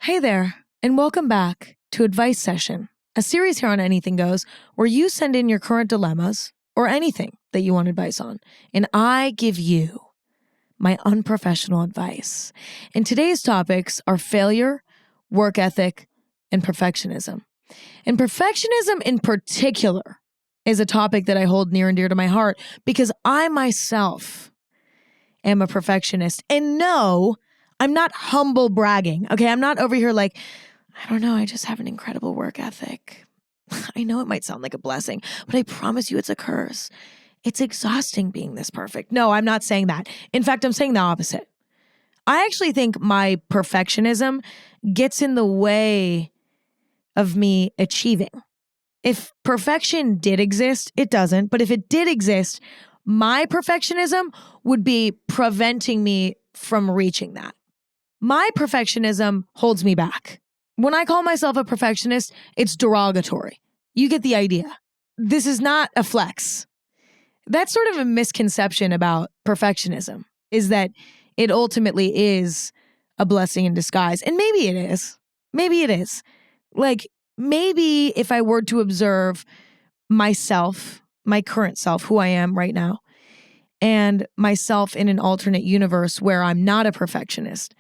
Hey there, and welcome back to Advice Session, a series here on Anything Goes, where you send in your current dilemmas or anything that you want advice on, and I give you my unprofessional advice. And today's topics are failure, work ethic, and perfectionism. And perfectionism in particular is a topic that I hold near and dear to my heart because I myself am a perfectionist. And no, I'm not humble bragging. Okay, I'm not over here like, I don't know, I just have an incredible work ethic. I know it might sound like a blessing, but I promise you it's a curse. It's exhausting being this perfect. No, I'm not saying that. In fact, I'm saying the opposite. I actually think my perfectionism gets in the way of me achieving. If perfection did exist, it doesn't, but if it did exist, my perfectionism would be preventing me from reaching that. My perfectionism holds me back. When I call myself a perfectionist, it's derogatory. You get the idea. This is not a flex. That's sort of a misconception about perfectionism, is that it ultimately is a blessing in disguise. And maybe it is. Maybe it is. Like, maybe if I were to observe myself, my current self, who I am right now, and myself in an alternate universe where I'm not a perfectionist,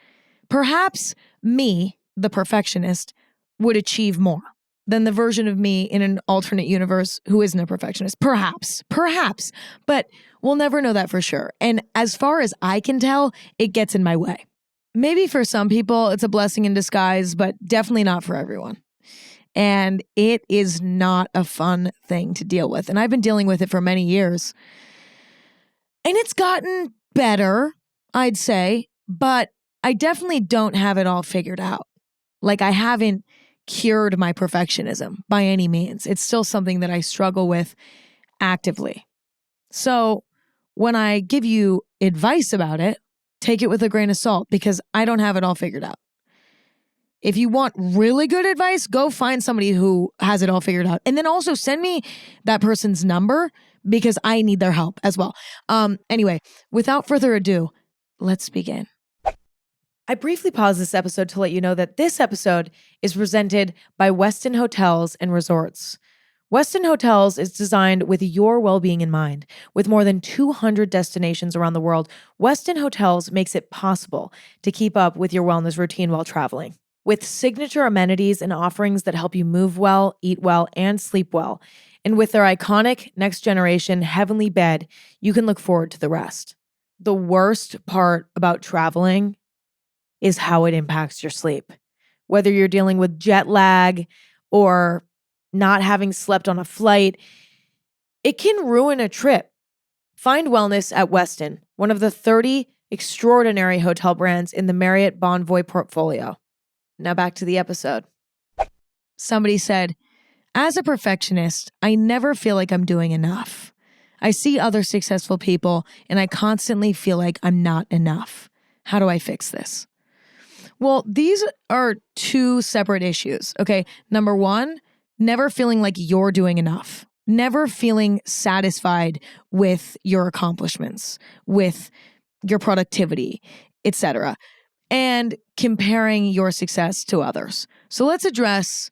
perhaps me, the perfectionist, would achieve more than the version of me in an alternate universe who isn't a perfectionist. Perhaps, but we'll never know that for sure. And as far as I can tell, it gets in my way. Maybe for some people, it's a blessing in disguise, but definitely not for everyone. And it is not a fun thing to deal with. And I've been dealing with it for many years. And it's gotten better, I'd say, but I definitely don't have it all figured out. Like, I haven't cured my perfectionism by any means. It's still something that I struggle with actively. So when I give you advice about it, take it with a grain of salt because I don't have it all figured out. If you want really good advice, go find somebody who has it all figured out. And then also send me that person's number because I need their help as well. Anyway, without further ado, let's begin. I briefly paused this episode to let you know that this episode is presented by Westin Hotels and Resorts. Westin Hotels is designed with your well-being in mind. With more than 200 destinations around the world, Westin Hotels makes it possible to keep up with your wellness routine while traveling. With signature amenities and offerings that help you move well, eat well, and sleep well. And with their iconic next-generation heavenly bed, you can look forward to the rest. The worst part about traveling is how it impacts your sleep. Whether you're dealing with jet lag or not having slept on a flight, it can ruin a trip. Find wellness at Westin, one of the 30 extraordinary hotel brands in the Marriott Bonvoy portfolio. Now back to the episode. Somebody said, as a perfectionist, I never feel like I'm doing enough. I see other successful people and I constantly feel like I'm not enough. How do I fix this? Well, these are two separate issues, okay? Number one, never feeling like you're doing enough. Never feeling satisfied with your accomplishments, with your productivity, etc. And comparing your success to others. So let's address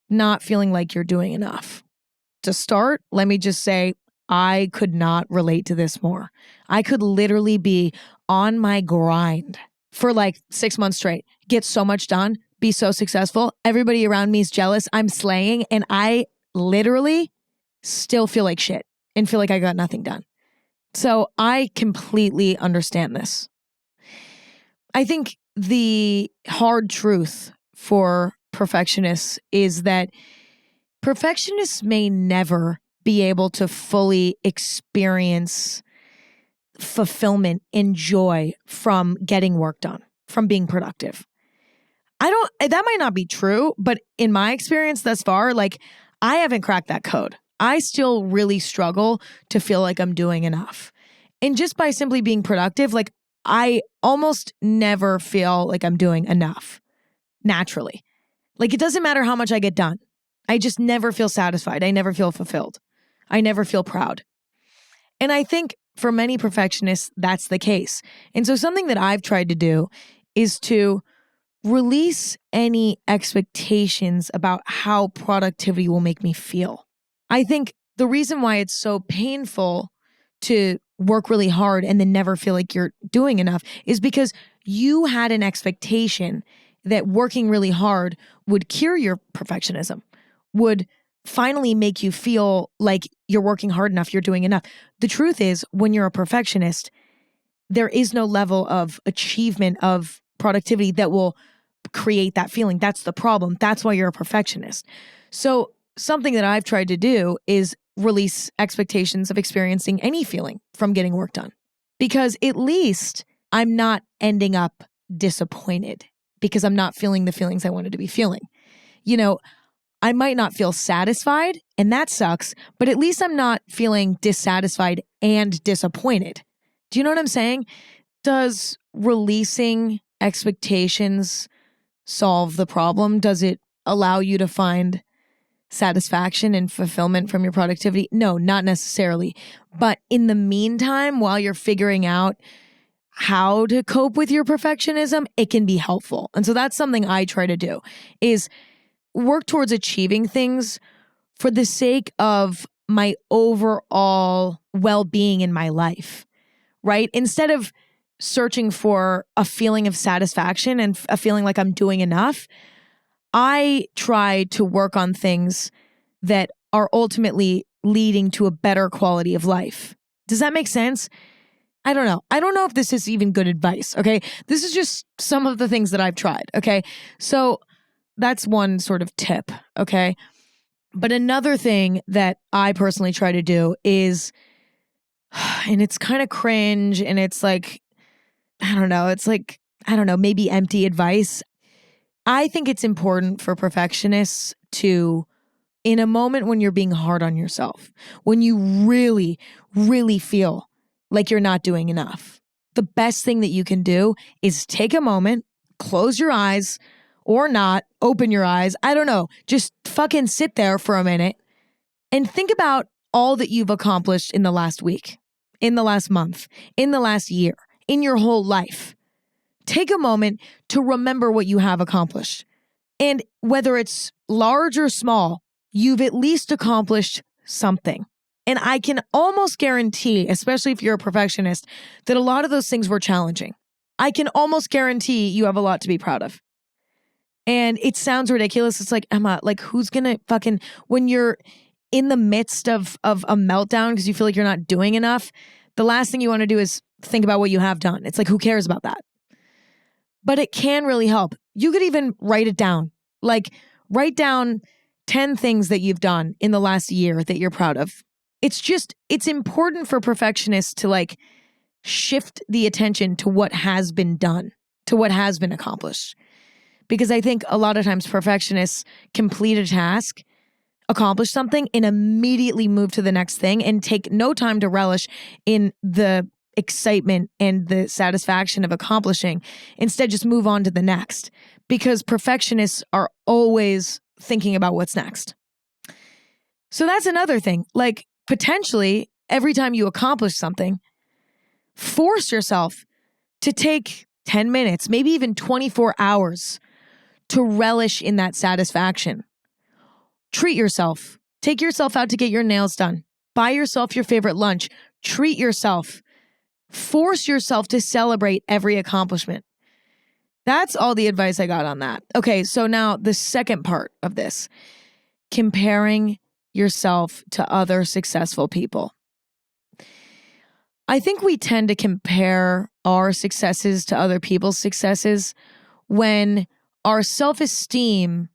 not feeling like you're doing enough. To start, let me just say, I could not relate to this more. I could literally be on my grind for like 6 months straight, get so much done, be so successful. Everybody around me is jealous. I'm slaying. And I literally still feel like shit and feel like I got nothing done. So I completely understand this. I think the hard truth for perfectionists is that perfectionists may never be able to fully experience fulfillment and joy from getting work done, from being productive. That might not be true, but in my experience thus far, like, I haven't cracked that code. I still really struggle to feel like I'm doing enough. And just by simply being productive, like, I almost never feel like I'm doing enough naturally. Like, it doesn't matter how much I get done. I just never feel satisfied. I never feel fulfilled. I never feel proud. And I think for many perfectionists, that's the case. And so something that I've tried to do is to release any expectations about how productivity will make me feel. I think the reason why it's so painful to work really hard and then never feel like you're doing enough is because you had an expectation that working really hard would cure your perfectionism, would finally make you feel like you're working hard enough, you're doing enough. The truth is, when you're a perfectionist, there is no level of achievement of productivity that will create that feeling. That's the problem. That's why you're a perfectionist. So something that I've tried to do is release expectations of experiencing any feeling from getting work done. Because at least I'm not ending up disappointed because I'm not feeling the feelings I wanted to be feeling. You know, I might not feel satisfied, and that sucks, but at least I'm not feeling dissatisfied and disappointed. Do you know what I'm saying? Does releasing expectations solve the problem? Does it allow you to find satisfaction and fulfillment from your productivity? No, not necessarily. But in the meantime, while you're figuring out how to cope with your perfectionism, it can be helpful. And so that's something I try to do, is work towards achieving things for the sake of my overall well-being in my life, right? Instead of searching for a feeling of satisfaction and a feeling like I'm doing enough, I try to work on things that are ultimately leading to a better quality of life. Does that make sense? I don't know. I don't know if this is even good advice, okay? This is just some of the things that I've tried, okay? So that's one sort of tip, okay? But another thing that I personally try to do is, and it's kind of cringe and it's like, I don't know, it's like, I don't know, maybe empty advice. I think it's important for perfectionists to, in a moment when you're being hard on yourself, when you really, really feel like you're not doing enough, the best thing that you can do is take a moment, close your eyes or not, open your eyes. I don't know. Just fucking sit there for a minute and think about all that you've accomplished in the last week, in the last month, in the last year, in your whole life. Take a moment to remember what you have accomplished. And whether it's large or small, you've at least accomplished something. And I can almost guarantee, especially if you're a perfectionist, that a lot of those things were challenging. I can almost guarantee you have a lot to be proud of. And it sounds ridiculous. It's like, Emma, like who's gonna fucking, when you're in the midst of a meltdown because you feel like you're not doing enough, the last thing you want to do is think about what you have done. It's like, who cares about that? But it can really help. You could even write it down. Like, write down 10 things that you've done in the last year that you're proud of. It's important for perfectionists to like shift the attention to what has been done, to what has been accomplished. Because I think a lot of times perfectionists complete a task, accomplish something, and immediately move to the next thing and take no time to relish in the excitement and the satisfaction of accomplishing. Instead, just move on to the next. Because perfectionists are always thinking about what's next. So that's another thing. Like, potentially, every time you accomplish something, force yourself to take 10 minutes, maybe even 24 hours to relish in that satisfaction. Treat yourself. Take yourself out to get your nails done. Buy yourself your favorite lunch. Treat yourself. Force yourself to celebrate every accomplishment. That's all the advice I got on that. Okay, so now the second part of this, comparing yourself to other successful people. I think we tend to compare our successes to other people's successes when our self-esteem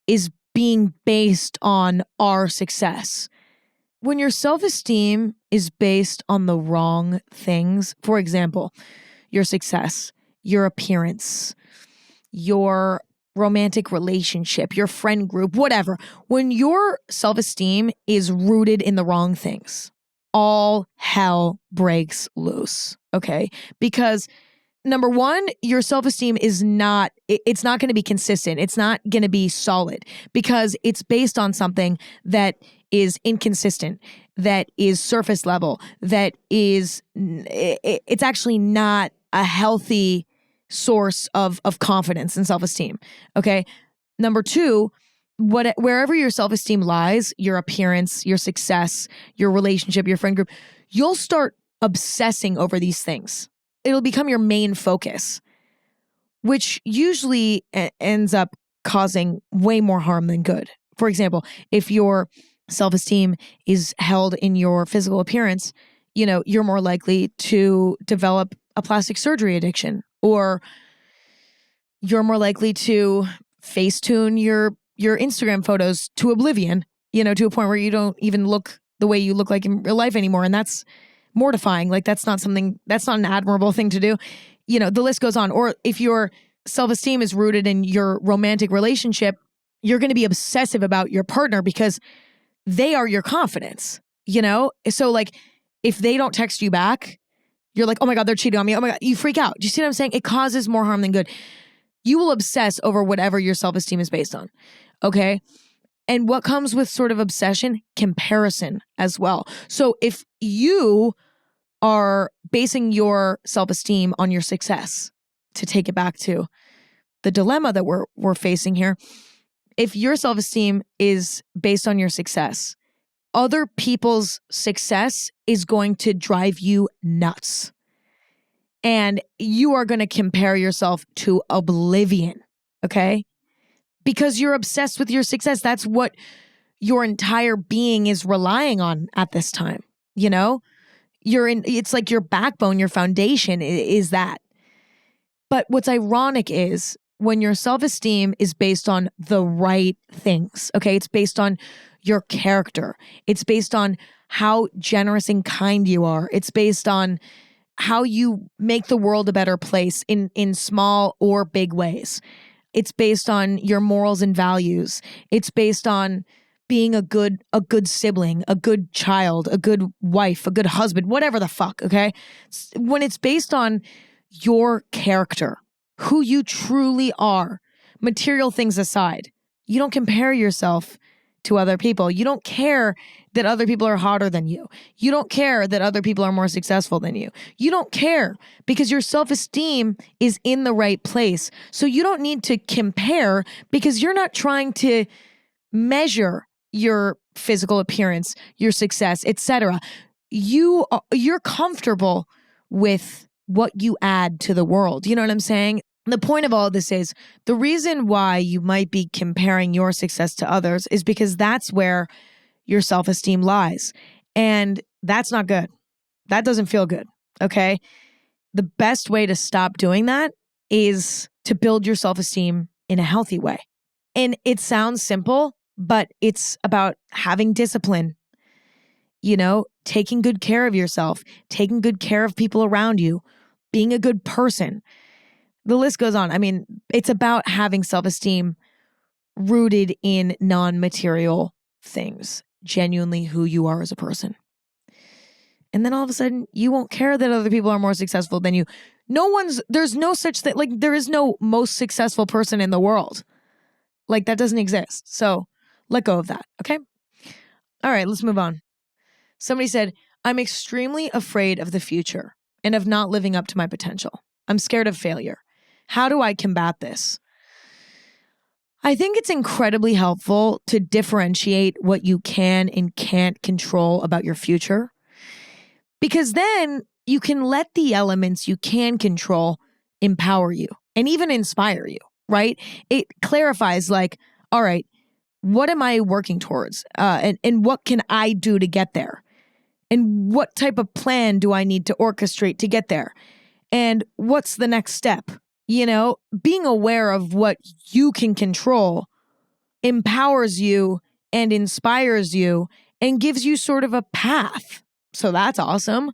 is being based on our success. When your self-esteem is based on the wrong things, for example, your success, your appearance, your romantic relationship, your friend group, whatever. When your self-esteem is rooted in the wrong things, all hell breaks loose, okay? Because number one, your self-esteem is not, it's not going to be consistent. It's not going to be solid because it's based on something that is inconsistent, that is surface level, that is, it's actually not a healthy source of confidence and self-esteem. Okay. Number two, wherever your self-esteem lies, your appearance, your success, your relationship, your friend group, you'll start obsessing over these things. It'll become your main focus, which usually ends up causing way more harm than good. For example, if your self-esteem is held in your physical appearance, you're more likely to develop a plastic surgery addiction, or you're more likely to Facetune your Instagram photos to oblivion, to a point where you don't even look the way you look like in real life anymore. And that's mortifying. Like that's not an admirable thing to do. The list goes on. Or if your self-esteem is rooted in your romantic relationship, you're going to be obsessive about your partner because they are your confidence, So like if they don't text you back, you're like, oh my God, they're cheating on me. Oh my God, you freak out. Do you see what I'm saying? It causes more harm than good. You will obsess over whatever your self-esteem is based on. Okay. And what comes with sort of obsession? Comparison as well. So if you are basing your self-esteem on your success, to take it back to the dilemma that we're facing here, if your self-esteem is based on your success, other people's success is going to drive you nuts. And you are going to compare yourself to oblivion, okay? Because you're obsessed with your success. That's what your entire being is relying on at this time, it's like your backbone, your foundation is that. But what's ironic is when your self-esteem is based on the right things, okay? It's based on your character. It's based on how generous and kind you are. It's based on how you make the world a better place in small or big ways. It's based on your morals and values. It's based on being a good sibling, a good child, a good wife, a good husband, whatever the fuck, okay? When it's based on your character, who you truly are, material things aside, you don't compare yourself to other people. You don't care that other people are hotter than you. You don't care that other people are more successful than you. You don't care because your self-esteem is in the right place. So you don't need to compare because you're not trying to measure your physical appearance, your success, etc. You're comfortable with what you add to the world. You know what I'm saying? The point of all of this is the reason why you might be comparing your success to others is because that's where your self-esteem lies. And that's not good. That doesn't feel good. Okay. The best way to stop doing that is to build your self-esteem in a healthy way. And it sounds simple, but it's about having discipline, taking good care of yourself, taking good care of people around you, being a good person. The list goes on. I mean, it's about having self-esteem rooted in non-material things, genuinely who you are as a person. And then all of a sudden, you won't care that other people are more successful than you. There's no such thing, like there is no most successful person in the world. Like that doesn't exist. So let go of that, okay? All right, let's move on. Somebody said, I'm extremely afraid of the future and of not living up to my potential. I'm scared of failure. How do I combat this? I think it's incredibly helpful to differentiate what you can and can't control about your future, because then you can let the elements you can control empower you and even inspire you, right? It clarifies like, all right, what am I working towards? And what can I do to get there? And what type of plan do I need to orchestrate to get there? And what's the next step? Being aware of what you can control empowers you and inspires you and gives you sort of a path. So that's awesome.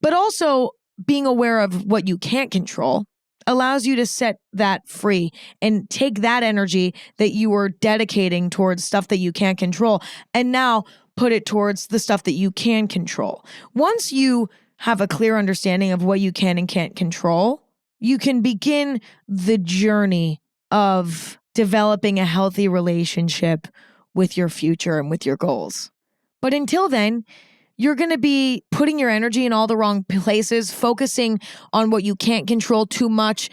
But also being aware of what you can't control allows you to set that free and take that energy that you were dedicating towards stuff that you can't control and now put it towards the stuff that you can control. Once you have a clear understanding of what you can and can't control, you can begin the journey of developing a healthy relationship with your future and with your goals. But until then, You're going to be putting your energy in all the wrong places, focusing on what you can't control too much,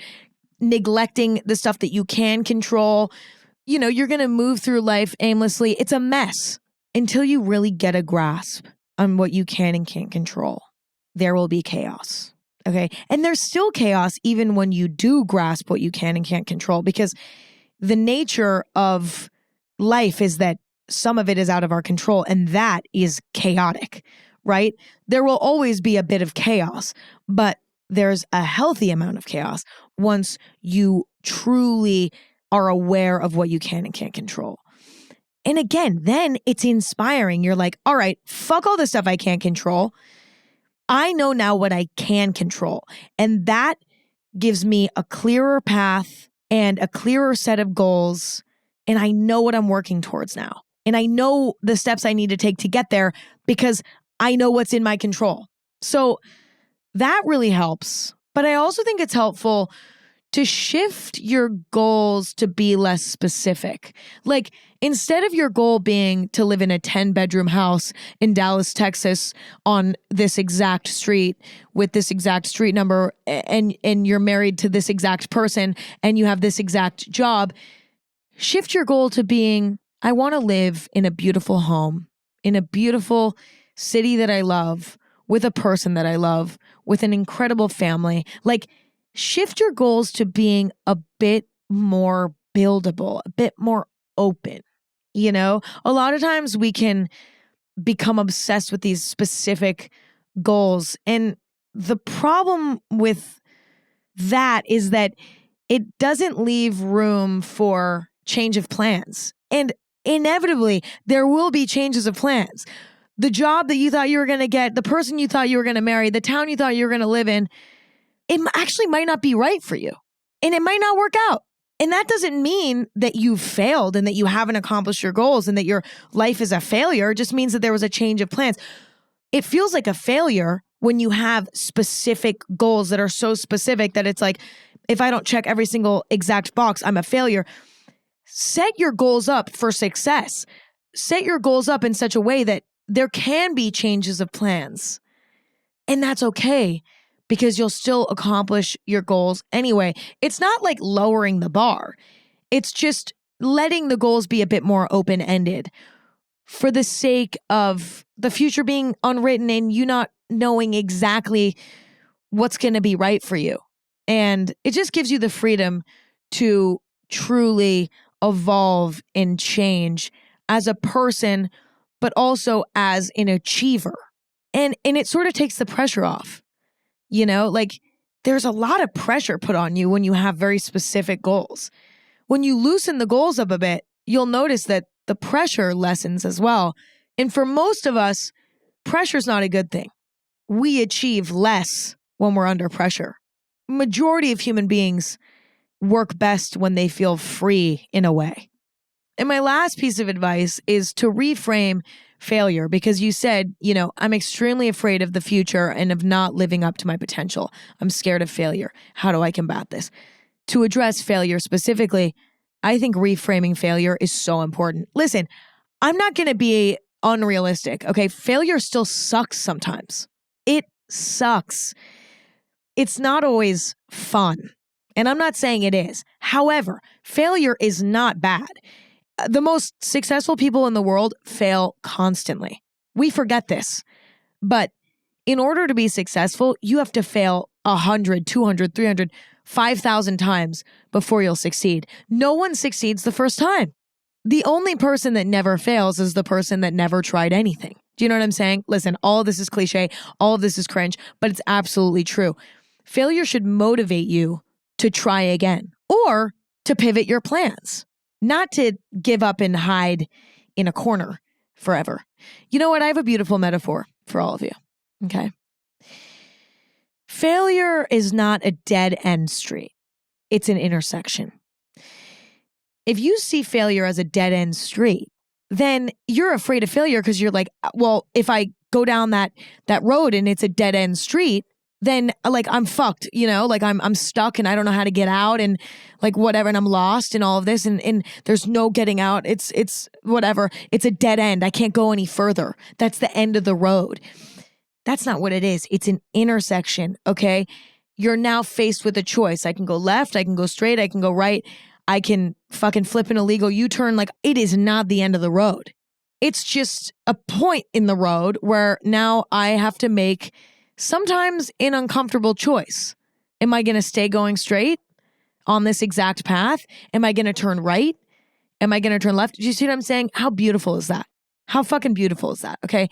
neglecting the stuff that you can control. You're going to move through life aimlessly. It's a mess until you really get a grasp on what you can and can't control. There will be chaos. Okay. And there's still chaos even when you do grasp what you can and can't control, because the nature of life is that some of it is out of our control, and that is chaotic, right? There will always be a bit of chaos, but there's a healthy amount of chaos once you truly are aware of what you can and can't control. And again, then it's inspiring. You're like, all right, fuck all the stuff I can't control. I know now what I can control. And that gives me a clearer path and a clearer set of goals. And I know what I'm working towards now. And I know the steps I need to take to get there because I know what's in my control. So that really helps. But I also think it's helpful to shift your goals to be less specific. Like, instead of your goal being to live in a 10-bedroom house in Dallas, Texas, on this exact street with this exact street number, and you're married to this exact person and you have this exact job, shift your goal to being, I want to live in a beautiful home, in a beautiful city that I love, with a person that I love, with an incredible family. Like, shift your goals to being a bit more buildable, a bit more open. A lot of times we can become obsessed with these specific goals. And the problem with that is that it doesn't leave room for change of plans. And inevitably, there will be changes of plans. The job that you thought you were going to get, the person you thought you were going to marry, the town you thought you were going to live in, it actually might not be right for you. And it might not work out. And that doesn't mean that you've failed and that you haven't accomplished your goals and that your life is a failure. It just means that there was a change of plans. It feels like a failure when you have specific goals that are so specific that it's like, if I don't check every single exact box, I'm a failure. Set your goals up for success. Set your goals up in such a way that there can be changes of plans. And that's okay, because you'll still accomplish your goals anyway. It's not like lowering the bar. It's just letting the goals be a bit more open-ended for the sake of the future being unwritten and you not knowing exactly what's going to be right for you. And it just gives you the freedom to truly evolve and change as a person, but also as an achiever. And it sort of takes the pressure off. Like, there's a lot of pressure put on you when you have very specific goals. When you loosen the goals up a bit, you'll notice that the pressure lessens as well. And for most of us, pressure's not a good thing. We achieve less when we're under pressure. Majority of human beings work best when they feel free in a way. And my last piece of advice is to reframe failure, because you said, I'm extremely afraid of the future and of not living up to my potential. I'm scared of failure. How do I combat this? To address failure specifically, I think reframing failure is so important. Listen, I'm not going to be unrealistic. Okay. Failure still sucks sometimes. It sucks. It's not always fun. And I'm not saying it is. However, failure is not bad. The most successful people in the world fail constantly. We forget this. But in order to be successful, you have to fail 100, 200, 300, 5,000 times before you'll succeed. No one succeeds the first time. The only person that never fails is the person that never tried anything. Do you know what I'm saying? Listen, all of this is cliche. All of this is cringe, but it's absolutely true. Failure should motivate you to try again or to pivot your plans. Not to give up and hide in a corner forever. You know what? I have a beautiful metaphor for all of you. Okay. Failure is not a dead end street. It's an intersection. If you see failure as a dead end street, then you're afraid of failure because you're like, well, if I go down that road and it's a dead end street, then like I'm fucked, like I'm stuck and I don't know how to get out and like whatever, and I'm lost in all of this and there's no getting out. It's whatever. It's a dead end. I can't go any further. That's the end of the road. That's not what it is. It's an intersection, okay? You're now faced with a choice. I can go left, I can go straight, I can go right. I can fucking flip an illegal U-turn. Like, it is not the end of the road. It's just a point in the road where now I have to make sometimes an uncomfortable choice. Am I going to stay going straight on this exact path? Am I going to turn right? Am I going to turn left? Do you see what I'm saying? How beautiful is that? How fucking beautiful is that? Okay.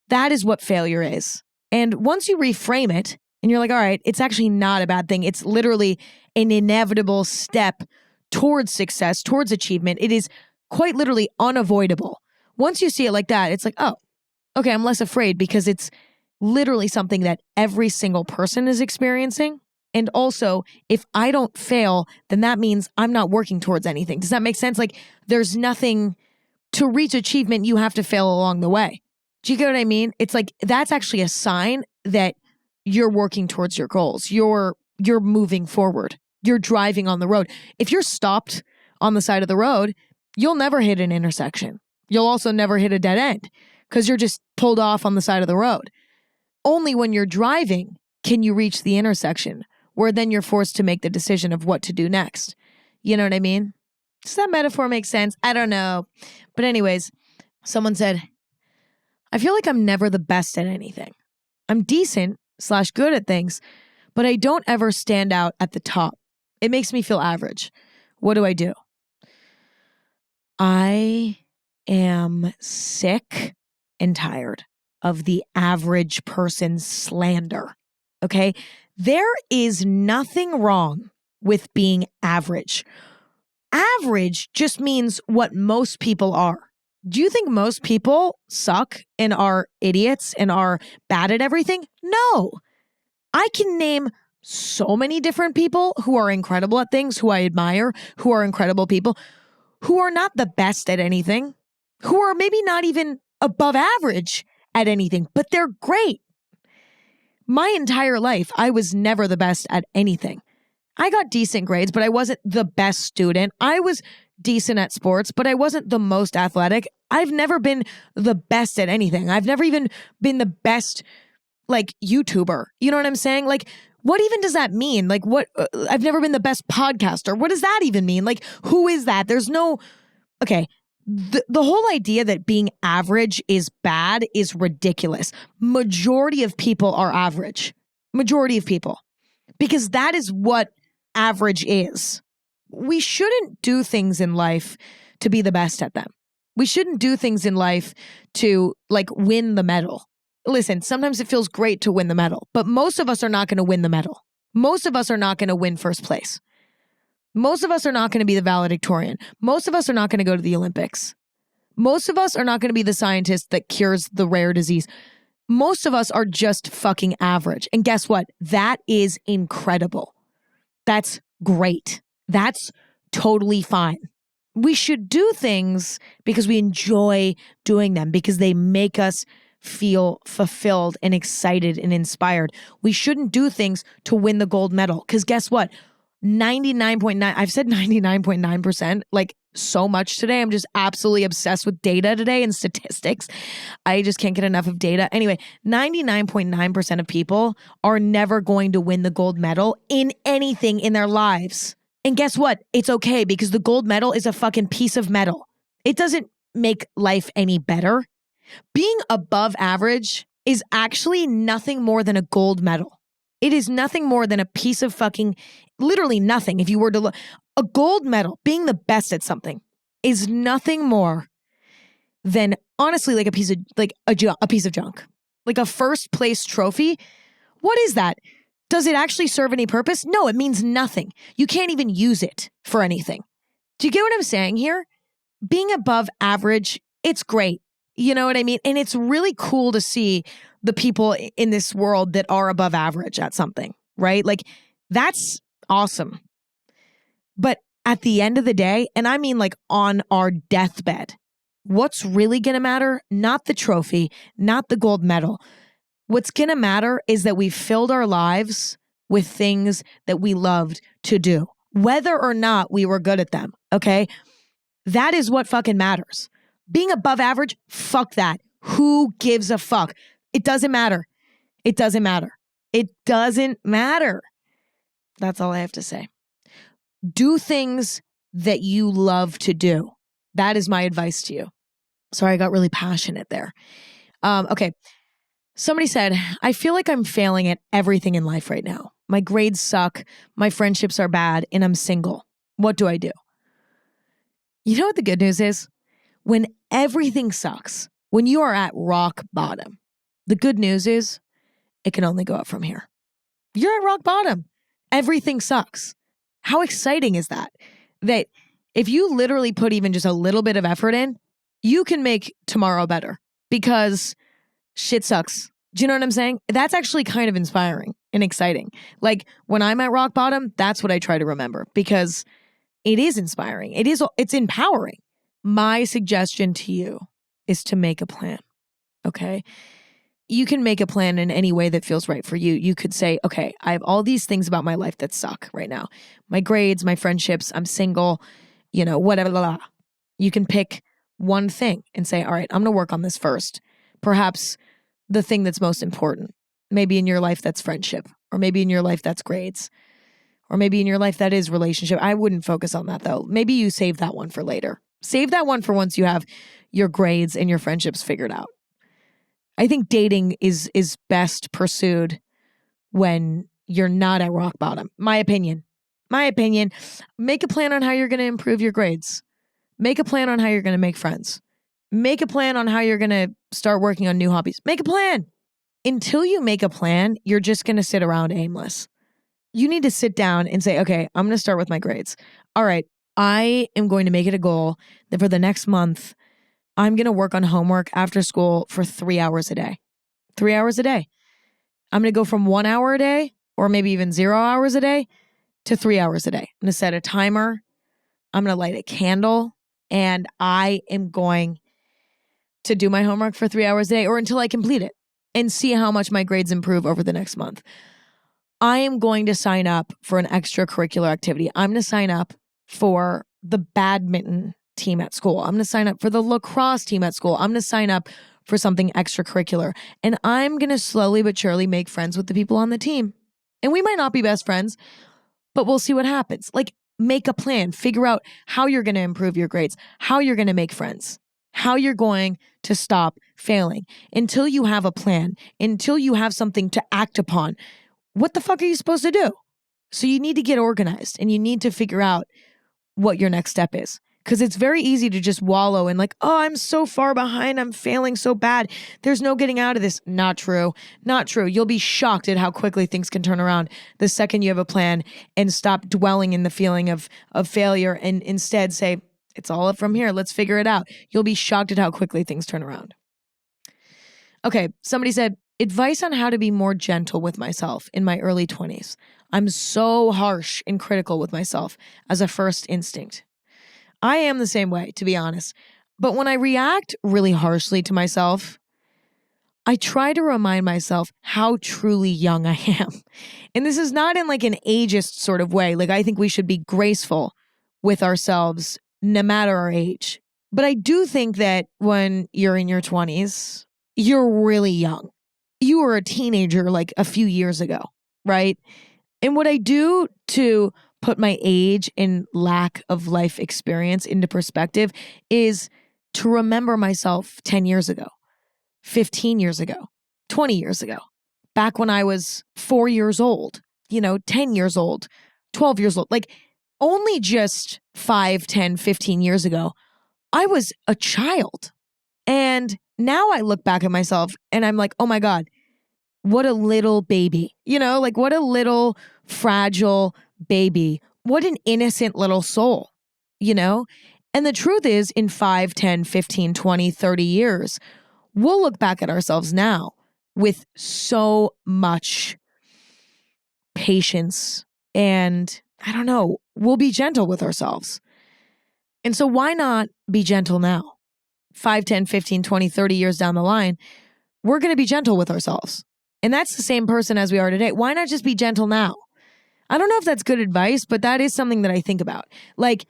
That is what failure is. And once you reframe it and you're like, all right, it's actually not a bad thing. It's literally an inevitable step towards success, towards achievement. It is quite literally unavoidable. Once you see it like that, it's like, oh, okay, I'm less afraid because it's literally something that every single person is experiencing. And also, if I don't fail, then that means I'm not working towards anything. Does that make sense? Like, there's nothing to reach achievement. You have to fail along the way. Do you get what I mean? It's like, that's actually a sign that you're working towards your goals. You're moving forward. You're driving on the road. If you're stopped on the side of the road, you'll never hit an intersection. You'll also never hit a dead end because you're just pulled off on the side of the road. Only when you're driving can you reach the intersection where then you're forced to make the decision of what to do next. You know what I mean? Does that metaphor make sense? I don't know. But anyways, someone said, I feel like I'm never the best at anything. I'm decent/good at things, but I don't ever stand out at the top. It makes me feel average. What do I do? I am sick and tired of the average person's slander. Okay? There is nothing wrong with being average. Average just means what most people are. Do you think most people suck and are idiots and are bad at everything? No. I can name so many different people who are incredible at things, who I admire, who are incredible people, who are not the best at anything, who are maybe not even above average at anything, but they're great. My entire life, I was never the best at anything. I got decent grades, but I wasn't the best student. I was decent at sports, but I wasn't the most athletic. I've never been the best at anything. I've never even been the best, like, YouTuber. You know what I'm saying? Like, what even does that mean? Like, what? I've never been the best podcaster. What does that even mean? Like, who is that? There's no, okay. The whole idea that being average is bad is ridiculous. Majority of people are average. Majority of people. Because that is what average is. We shouldn't do things in life to be the best at them. We shouldn't do things in life to, like, win the medal. Listen, sometimes it feels great to win the medal, but most of us are not going to win the medal. Most of us are not going to win first place. Most of us are not going to be the valedictorian. Most of us are not going to go to the Olympics. Most of us are not going to be the scientist that cures the rare disease. Most of us are just fucking average. And guess what? That is incredible. That's great. That's totally fine. We should do things because we enjoy doing them, because they make us feel fulfilled and excited and inspired. We shouldn't do things to win the gold medal, because guess what? 99.9, I've said 99.9%, like, so much today. I'm just absolutely obsessed with data today and statistics. I just can't get enough of data. Anyway, 99.9% of people are never going to win the gold medal in anything in their lives. And guess what? It's okay, because the gold medal is a fucking piece of metal. It doesn't make life any better. Being above average is actually nothing more than a gold medal. It is nothing more than a piece of fucking, literally nothing. If you were to look, a gold medal, being the best at something, is nothing more than, honestly, like a piece of, like a piece of junk. Like a first place trophy. What is that? Does it actually serve any purpose? No, it means nothing. You can't even use it for anything. Do you get what I'm saying here? Being above average, it's great. You know what I mean? And it's really cool to see the people in this world that are above average at something, right? Like, that's awesome. But at the end of the day, and I mean like on our deathbed, what's really going to matter? Not the trophy, not the gold medal. What's going to matter is that we filled our lives with things that we loved to do, whether or not we were good at them, okay? That is what fucking matters. Being above average, fuck that. Who gives a fuck? It doesn't matter. It doesn't matter. It doesn't matter. That's all I have to say. Do things that you love to do. That is my advice to you. Sorry, I got really passionate there. Okay. Somebody said, I feel like I'm failing at everything in life right now. My grades suck, my friendships are bad, and I'm single. What do I do? You know what the good news is? When everything sucks, when you are at rock bottom, the good news is it can only go up from here. You're at rock bottom. Everything sucks. How exciting is that? That if you literally put even just a little bit of effort in, you can make tomorrow better because shit sucks. Do you know what I'm saying? That's actually kind of inspiring and exciting. Like when I'm at rock bottom, that's what I try to remember because it is inspiring. It's empowering. My suggestion to you is to make a plan. Okay? You can make a plan in any way that feels right for you. You could say, okay, I have all these things about my life that suck right now. My grades, my friendships, I'm single, whatever. Blah, blah. You can pick one thing and say, all right, I'm going to work on this first. Perhaps the thing that's most important. Maybe in your life that's friendship, or maybe in your life that's grades, or maybe in your life that is relationship. I wouldn't focus on that though. Maybe you save that one for later. Save that one for once you have your grades and your friendships figured out. I think dating is best pursued when you're not at rock bottom. My opinion. Make a plan on how you're going to improve your grades. Make a plan on how you're going to make friends. Make a plan on how you're going to start working on new hobbies. Make a plan. Until you make a plan, you're just going to sit around aimless. You need to sit down and say, okay, I'm going to start with my grades. All right, I am going to make it a goal that for the next month, I'm going to work on homework after school for 3 hours a day. 3 hours a day. I'm going to go from 1 hour a day, or maybe even 0 hours a day, to 3 hours a day. I'm going to set a timer. I'm going to light a candle, and I am going to do my homework for 3 hours a day or until I complete it and see how much my grades improve over the next month. I am going to sign up for an extracurricular activity. I'm going to sign up for the badminton team at school. I'm going to sign up for the lacrosse team at school. I'm going to sign up for something extracurricular. And I'm going to slowly but surely make friends with the people on the team. And we might not be best friends, but we'll see what happens. Like, make a plan. Figure out how you're going to improve your grades, how you're going to make friends, how you're going to stop failing. Until you have a plan, until you have something to act upon, what the fuck are you supposed to do? So you need to get organized and you need to figure out what your next step is. Because it's very easy to just wallow in like, oh, I'm so far behind. I'm failing so bad. There's no getting out of this. Not true. Not true. You'll be shocked at how quickly things can turn around the second you have a plan and stop dwelling in the feeling of failure and instead say, it's all up from here. Let's figure it out. You'll be shocked at how quickly things turn around. Okay, somebody said, advice on how to be more gentle with myself in my early 20s. I'm so harsh and critical with myself as a first instinct. I am the same way, to be honest. But when I react really harshly to myself, I try to remind myself how truly young I am. And this is not in like an ageist sort of way. Like I think we should be graceful with ourselves no matter our age. But I do think that when you're in your 20s, you're really young. You were a teenager like a few years ago, right? And what I do to put my age and lack of life experience into perspective is to remember myself 10 years ago, 15 years ago, 20 years ago, back when I was 4 years old, 10 years old, 12 years old, like only just 5, 10, 15 years ago, I was a child. And now I look back at myself and I'm like, oh my God, what a little baby, like what a little fragile baby. What an innocent little soul, And the truth is in 5, 10, 15, 20, 30 years, we'll look back at ourselves now with so much patience and I don't know, we'll be gentle with ourselves. And so why not be gentle now? 5, 10, 15, 20, 30 years down the line, we're going to be gentle with ourselves. And that's the same person as we are today. Why not just be gentle now? I don't know if that's good advice, but that is something that I think about. Like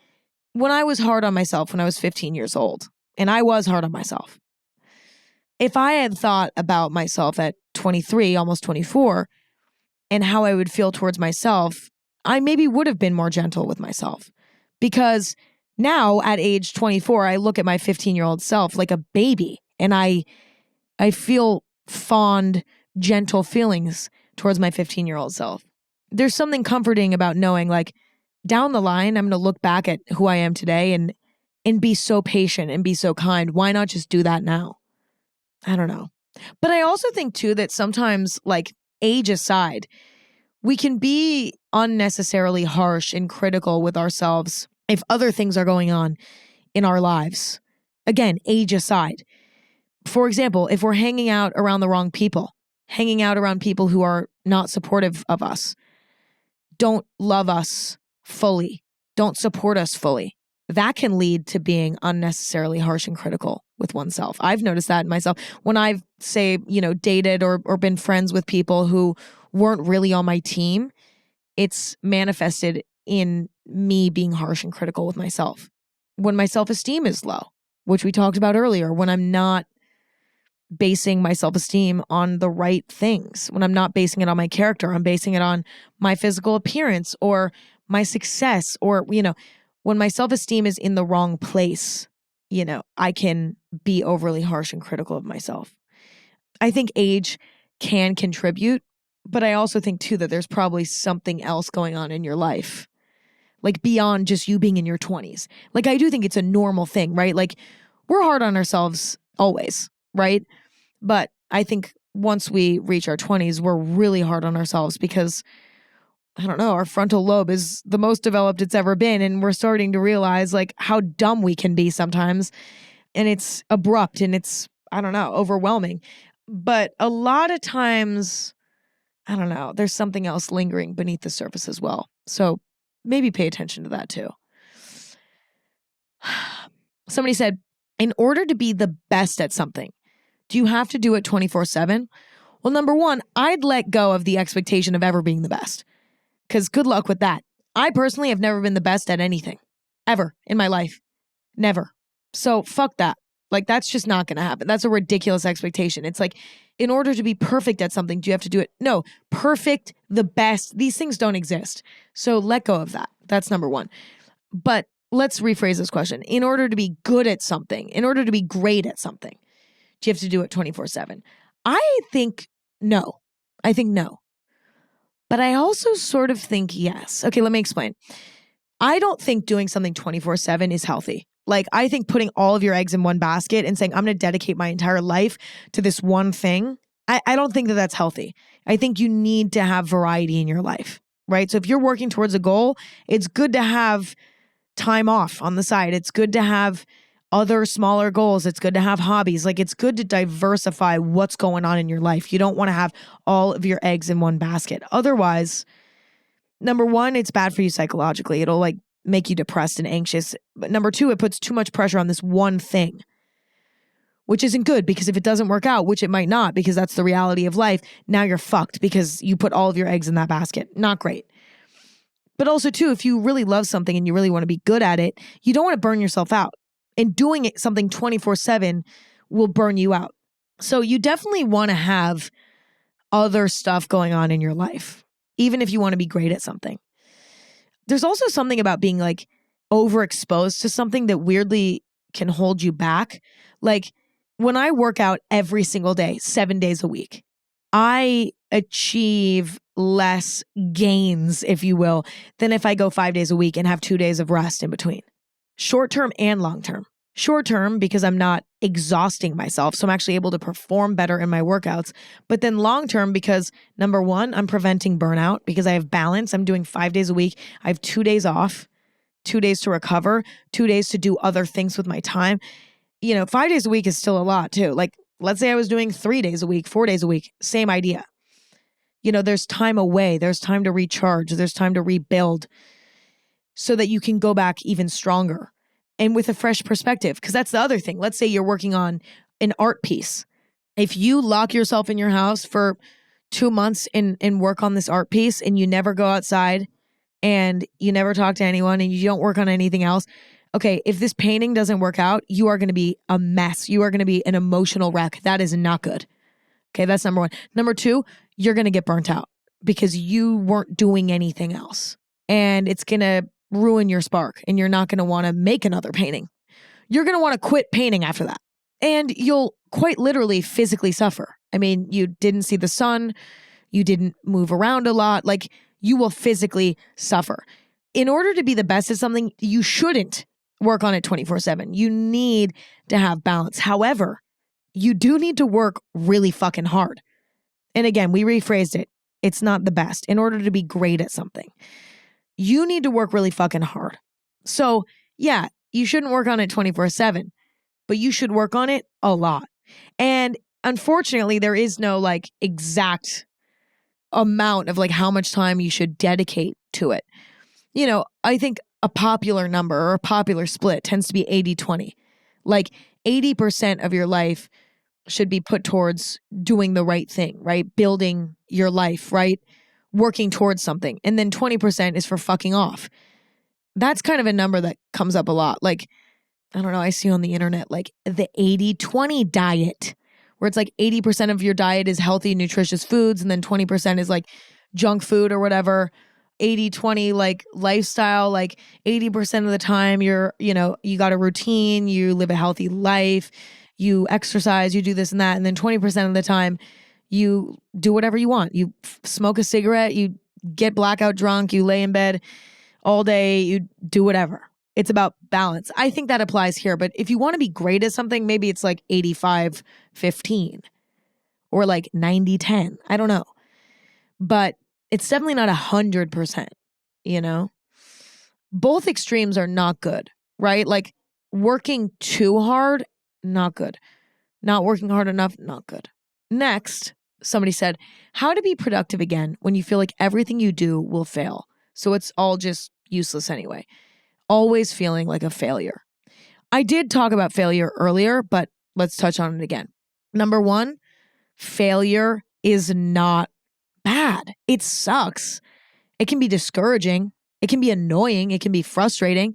when I was hard on myself when I was 15 years old, and I was hard on myself. If I had thought about myself at 23, almost 24, and how I would feel towards myself, I maybe would have been more gentle with myself. Because now at age 24, I look at my 15-year-old self like a baby, and I feel fond, gentle feelings towards my 15-year-old self. There's something comforting about knowing like down the line, I'm going to look back at who I am today and be so patient and be so kind. Why not just do that now? I don't know. But I also think too that sometimes, like age aside, we can be unnecessarily harsh and critical with ourselves if other things are going on in our lives. Again, age aside. For example, if we're hanging out around the wrong people, hanging out around people who are not supportive of us, don't love us fully, don't support us fully, that can lead to being unnecessarily harsh and critical with oneself. I've noticed that in myself. When I've, say, dated or been friends with people who weren't really on my team, it's manifested in me being harsh and critical with myself. When my self-esteem is low, which we talked about earlier, when I'm not basing my self-esteem on the right things, when I'm not basing it on my character, I'm basing it on my physical appearance or my success, or, when my self-esteem is in the wrong place, I can be overly harsh and critical of myself. I think age can contribute, but I also think too that there's probably something else going on in your life, like beyond just you being in your 20s. Like I do think it's a normal thing, right? Like we're hard on ourselves always, right? But I think once we reach our 20s, we're really hard on ourselves because, I don't know, our frontal lobe is the most developed it's ever been. And we're starting to realize like how dumb we can be sometimes. And it's abrupt and it's, I don't know, overwhelming. But a lot of times, I don't know, there's something else lingering beneath the surface as well. So maybe pay attention to that too. Somebody said, in order to be the best at something, do you have to do it 24/7? Well, number one, I'd let go of the expectation of ever being the best. Because good luck with that. I personally have never been the best at anything, ever in my life. Never. So fuck that. Like, that's just not going to happen. That's a ridiculous expectation. It's like, in order to be perfect at something, do you have to do it? No, perfect, the best. These things don't exist. So let go of that. That's number one. But let's rephrase this question. In order to be good at something, in order to be great at something, do you have to do it 24/7? I think no. I think no. But I also sort of think yes. Okay, let me explain. I don't think doing something 24/7 is healthy. Like, I think putting all of your eggs in one basket and saying, I'm going to dedicate my entire life to this one thing, I don't think that that's healthy. I think you need to have variety in your life, right? So if you're working towards a goal, it's good to have time off on the side. It's good to have other smaller goals. It's good to have hobbies. Like, it's good to diversify what's going on in your life. You don't want to have all of your eggs in one basket. Otherwise, number one, it's bad for you psychologically. It'll like make you depressed and anxious. But number two, it puts too much pressure on this one thing, which isn't good, because if it doesn't work out, which it might not, because that's the reality of life, now you're fucked because you put all of your eggs in that basket. Not great. But also too, if you really love something and you really want to be good at it, you don't want to burn yourself out. And doing it something 24/7 will burn you out. So you definitely want to have other stuff going on in your life, even if you want to be great at something. There's also something about being like overexposed to something that weirdly can hold you back. Like when I work out every single day, 7 days a week, I achieve less gains, if you will, than if I go 5 days a week and have 2 days of rest in between. Short term and long term. Short term because I'm not exhausting myself, so I'm actually able to perform better in my workouts. But then long term because, number one, I'm preventing burnout because I have balance. I'm doing 5 days a week. I have 2 days off, 2 days to recover, 2 days to do other things with my time. 5 days a week is still a lot too. Like, let's say I was doing 3 days a week, 4 days a week, same idea. There's time away. There's time to recharge. There's time to rebuild so that you can go back even stronger and with a fresh perspective. Because that's the other thing. Let's say you're working on an art piece. If you lock yourself in your house for 2 months and work on this art piece and you never go outside and you never talk to anyone and you don't work on anything else. Okay, if this painting doesn't work out, you are going to be a mess. You are going to be an emotional wreck. That is not good. Okay, that's number one. Number two, you're going to get burnt out because you weren't doing anything else. And it's going to ruin your spark and you're not going to want to make another painting. You're going to want to quit painting after that. And you'll quite literally physically suffer. I mean, you didn't see the sun. You didn't move around a lot. Like, you will physically suffer. In order to be the best at something, you shouldn't work on it 24/7. You need to have balance. However, you do need to work really fucking hard. And again, we rephrased it. It's not the best. In order to be great at something, you need to work really fucking hard. So yeah, you shouldn't work on it 24/7, but you should work on it a lot. And unfortunately, there is no like exact amount of like how much time you should dedicate to it. You know, I think a popular number or a popular split tends to be 80-20. Like 80% of your life should be put towards doing the right thing, right? Building your life, right? Working towards something. And then 20% is for fucking off. That's kind of a number that comes up a lot. Like, I don't know, I see on the internet like the 80-20 diet, where it's like 80% of your diet is healthy, nutritious foods, and then 20% is like junk food or whatever. 80-20 like lifestyle, like 80% of the time you got a routine, you live a healthy life, you exercise, you do this and that. And then 20% of the time you do whatever you want. You smoke a cigarette, you get blackout drunk, you lay in bed all day, you do whatever. It's about balance. I think that applies here. But if you want to be great at something, maybe it's like 85-15 or like 90-10. I don't know. But it's definitely not 100%, you know? Both extremes are not good, right? Like working too hard, not good. Not working hard enough, not good. Next, somebody said, how to be productive again when you feel like everything you do will fail. So it's all just useless anyway. Always feeling like a failure. I did talk about failure earlier, but let's touch on it again. Number one, failure is not bad. It sucks. It can be discouraging. It can be annoying. It can be frustrating,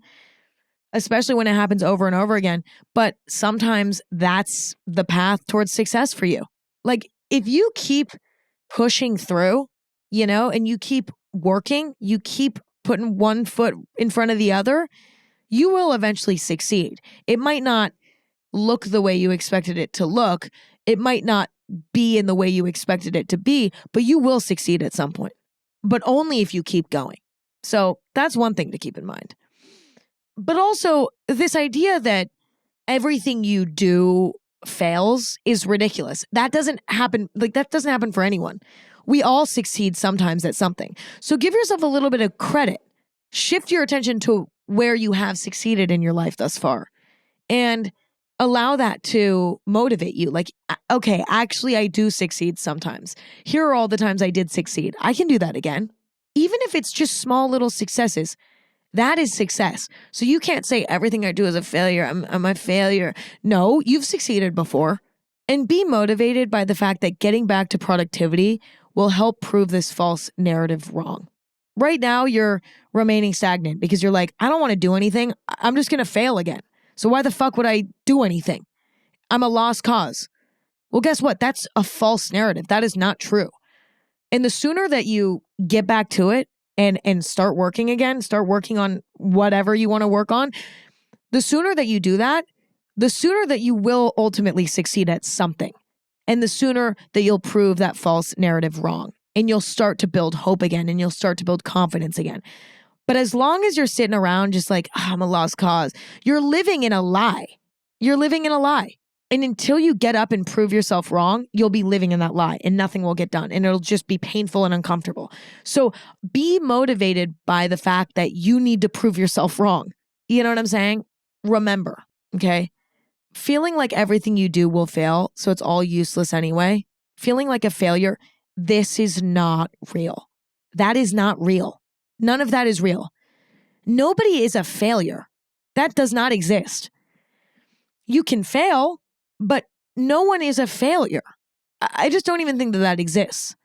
especially when it happens over and over again. But sometimes that's the path towards success for you. Like if you keep pushing through, and you keep working, you keep putting one foot in front of the other, you will eventually succeed. It might not look the way you expected it to look. It might not be in the way you expected it to be, but you will succeed at some point. But only if you keep going. So that's one thing to keep in mind. But also this idea that everything you do fails is ridiculous. That doesn't happen. Like that doesn't happen for anyone. We all succeed sometimes at something. So give yourself a little bit of credit. Shift your attention to where you have succeeded in your life thus far and allow that to motivate you. Like, okay, actually, I do succeed sometimes. Here are all the times I did succeed. I can do that again. Even if it's just small little successes, that is success. So you can't say everything I do is a failure. I'm a failure. No, you've succeeded before. And be motivated by the fact that getting back to productivity will help prove this false narrative wrong. Right now, you're remaining stagnant because you're like, I don't want to do anything. I'm just going to fail again. So why the fuck would I do anything? I'm a lost cause. Well, guess what? That's a false narrative. That is not true. And the sooner that you get back to it and start working again, start working on whatever you want to work on, the sooner that you do that, the sooner that you will ultimately succeed at something. And the sooner that you'll prove that false narrative wrong. And you'll start to build hope again and you'll start to build confidence again. But as long as you're sitting around just like, I'm a lost cause, you're living in a lie. You're living in a lie. And until you get up and prove yourself wrong, you'll be living in that lie and nothing will get done. And it'll just be painful and uncomfortable. So be motivated by the fact that you need to prove yourself wrong. You know what I'm saying? Remember, okay? Feeling like everything you do will fail, so it's all useless anyway. Feeling like a failure, this is not real. That is not real. None of that is real. Nobody is a failure. That does not exist. You can fail, but no one is a failure. I just don't even think that exists.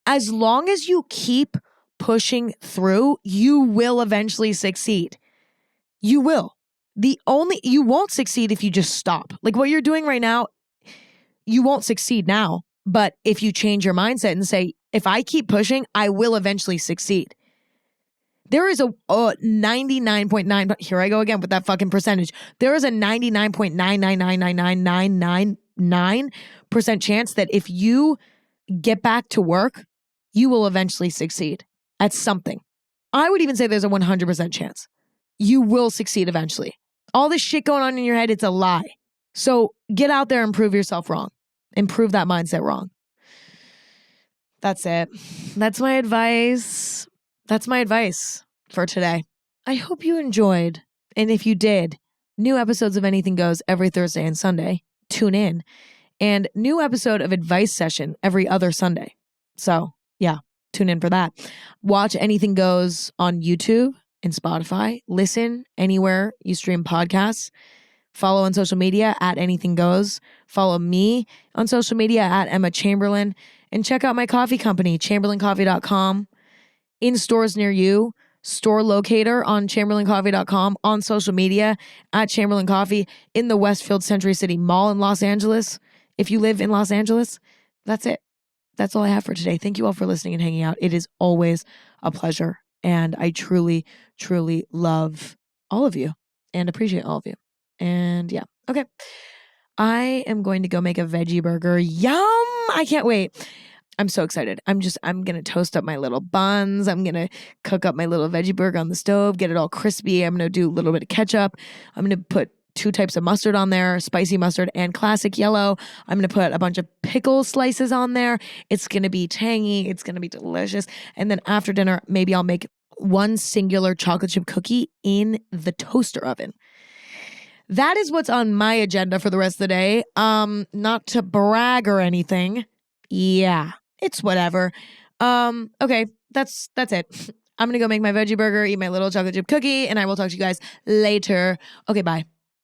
As long as you keep pushing through, you will eventually succeed. You will. You won't succeed if you just stop. Like what you're doing right now, you won't succeed now. But if you change your mindset and say, if I keep pushing, I will eventually succeed. There is a 99.9, here I go again with that fucking percentage. There is a 99.9999999% chance that if you get back to work, you will eventually succeed at something. I would even say there's a 100% chance. You will succeed eventually. All this shit going on in your head, it's a lie. So get out there and prove yourself wrong. And prove that mindset wrong. That's it. That's my advice. That's my advice for today. I hope you enjoyed. And if you did, new episodes of Anything Goes every Thursday and Sunday. Tune in. And new episode of Advice Session every other Sunday. So yeah, tune in for that. Watch Anything Goes on YouTube and Spotify. Listen anywhere you stream podcasts. Follow on social media at Anything Goes. Follow me on social media at Emma Chamberlain. And check out my coffee company, chamberlaincoffee.com. In stores near you. Store locator on chamberlaincoffee.com. On social media at Chamberlain Coffee. In the Westfield Century City Mall in Los Angeles. If you live in Los Angeles, that's it. That's all I have for today. Thank you all for listening and hanging out. It is always a pleasure. And I truly, truly love all of you and appreciate all of you. And yeah, okay. I am going to go make a veggie burger. Yum! I can't wait. I'm so excited. I'm going to toast up my little buns. I'm going to cook up my little veggie burger on the stove, get it all crispy. I'm going to do a little bit of ketchup. I'm going to put 2 types of mustard on there, spicy mustard and classic yellow. I'm going to put a bunch of pickle slices on there. It's going to be tangy. It's going to be delicious. And then after dinner, maybe I'll make one singular chocolate chip cookie in the toaster oven. That is what's on my agenda for the rest of the day. Not to brag or anything. Yeah, it's whatever. Okay, that's it. I'm going to go make my veggie burger, eat my little chocolate chip cookie, and I will talk to you guys later. Okay, bye.